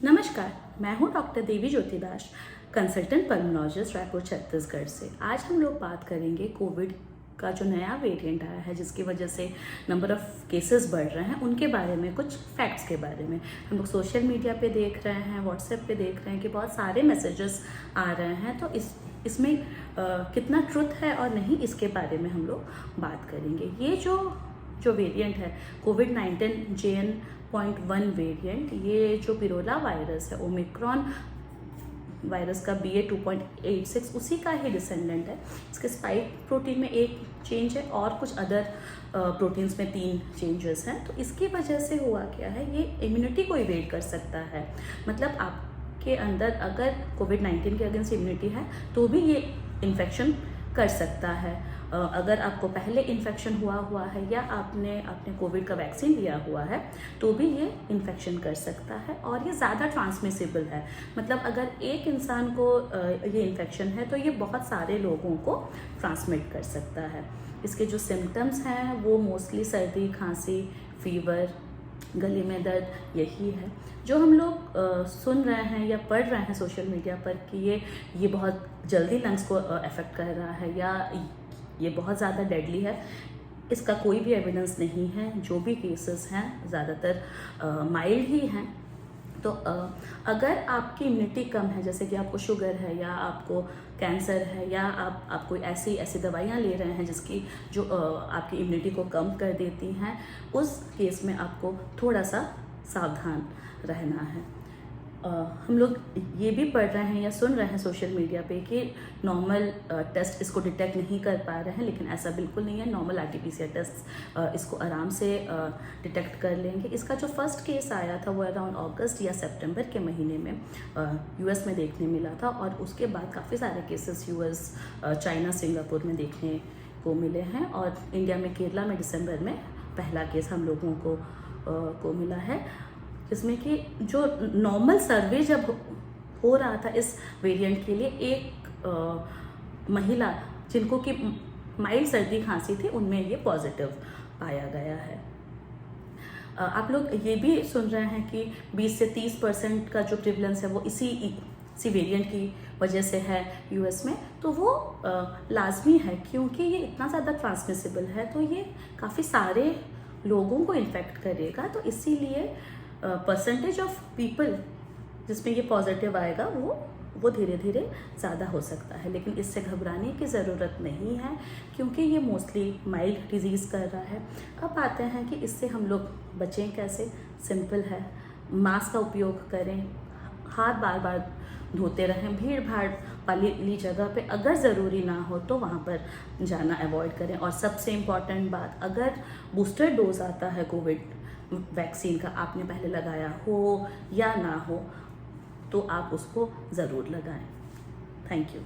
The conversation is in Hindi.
नमस्कार, मैं हूं डॉक्टर देवी ज्योति दास, कंसल्टेंट पल्मोनोलॉजिस्ट, रायपुर छत्तीसगढ़ से। आज हम लोग बात करेंगे कोविड का जो नया वेरिएंट आया है, जिसकी वजह से नंबर ऑफ केसेस बढ़ रहे हैं, उनके बारे में, कुछ फैक्ट्स के बारे में। हम लोग सोशल मीडिया पे देख रहे हैं, व्हाट्सएप पे देख रहे हैं कि बहुत सारे मैसेजेस आ रहे हैं, तो इसमें कितना ट्रुथ है और नहीं, इसके बारे में हम लोग बात करेंगे। ये जो वेरिएंट है कोविड-19 JN.1 वेरिएंट, ये जो पिरोला वायरस है, ओमिक्रॉन वायरस का BA.2.86 उसी का ही डिसेंडेंट है। इसके स्पाइक प्रोटीन में एक चेंज है और कुछ अदर प्रोटीन्स में 3 चेंजेस हैं। तो इसकी वजह से हुआ क्या है, ये इम्यूनिटी को इवेड कर सकता है। मतलब आपके अंदर अगर कोविड-19 के अगेंस्ट इम्यूनिटी है तो भी ये इन्फेक्शन कर सकता है। अगर आपको पहले इन्फेक्शन हुआ है या आपने कोविड का वैक्सीन लिया हुआ है तो भी ये इन्फेक्शन कर सकता है, और ये ज़्यादा ट्रांसमिसिबल है। मतलब अगर एक इंसान को ये इन्फेक्शन है तो ये बहुत सारे लोगों को ट्रांसमिट कर सकता है। इसके जो सिम्टम्स हैं वो मोस्टली सर्दी, खांसी, फीवर, गले में दर्द, यही है। जो हम लोग सुन रहे हैं या पढ़ रहे हैं सोशल मीडिया पर कि ये बहुत जल्दी लंग्स को अफेक्ट कर रहा है या ये बहुत ज़्यादा डेडली है, इसका कोई भी एविडेंस नहीं है। जो भी केसेस हैं ज़्यादातर माइल्ड ही हैं। तो अगर आपकी इम्यूनिटी कम है, जैसे कि आपको शुगर है या आपको कैंसर है या आप कोई ऐसी दवाइयाँ ले रहे हैं जिसकी जो आपकी इम्यूनिटी को कम कर देती हैं, उस केस में आपको थोड़ा सा सावधान रहना है। हम लोग ये भी पढ़ रहे हैं या सुन रहे हैं सोशल मीडिया पे कि नॉर्मल टेस्ट इसको डिटेक्ट नहीं कर पा रहे हैं, लेकिन ऐसा बिल्कुल नहीं है। नॉर्मल RT-PCR टेस्ट इसको आराम से डिटेक्ट कर लेंगे। इसका जो फर्स्ट केस आया था वो अराउंड अगस्त या सितंबर के महीने में US में देखने मिला था, और उसके बाद काफ़ी सारे केसेस US, चाइना, सिंगापुर में देखने को मिले हैं, और इंडिया में केरला में दिसंबर में पहला केस हम लोगों को मिला है, जिसमें कि जो नॉर्मल सर्वे जब हो रहा था इस वेरिएंट के लिए, एक महिला जिनको कि माइल्ड सर्दी खांसी थी, उनमें ये पॉजिटिव पाया गया है। आप लोग ये भी सुन रहे हैं कि 20 से 30% का जो प्रिवलेंस है वो इसी वेरिएंट की वजह से है US में। तो वो लाजमी है, क्योंकि ये इतना ज़्यादा ट्रांसमिसिबल है, तो ये काफ़ी सारे लोगों को इन्फेक्ट करेगा। तो इसीलिए परसेंटेज ऑफ पीपल जिसमें ये पॉजिटिव आएगा वो धीरे धीरे ज़्यादा हो सकता है, लेकिन इससे घबराने की ज़रूरत नहीं है, क्योंकि ये मोस्टली माइल्ड डिजीज़ कर रहा है। अब आते हैं कि इससे हम लोग बचें कैसे। सिंपल है, मास्क का उपयोग करें, हाथ बार बार धोते रहें, भीड़ भाड़ वाली जगह पे अगर ज़रूरी ना हो तो वहाँ पर जाना अवॉइड करें। और सबसे इम्पॉर्टेंट बात, अगर बूस्टर डोज आता है कोविड वैक्सीन का, आपने पहले लगाया हो या ना हो, तो आप उसको ज़रूर लगाएं। Thank you.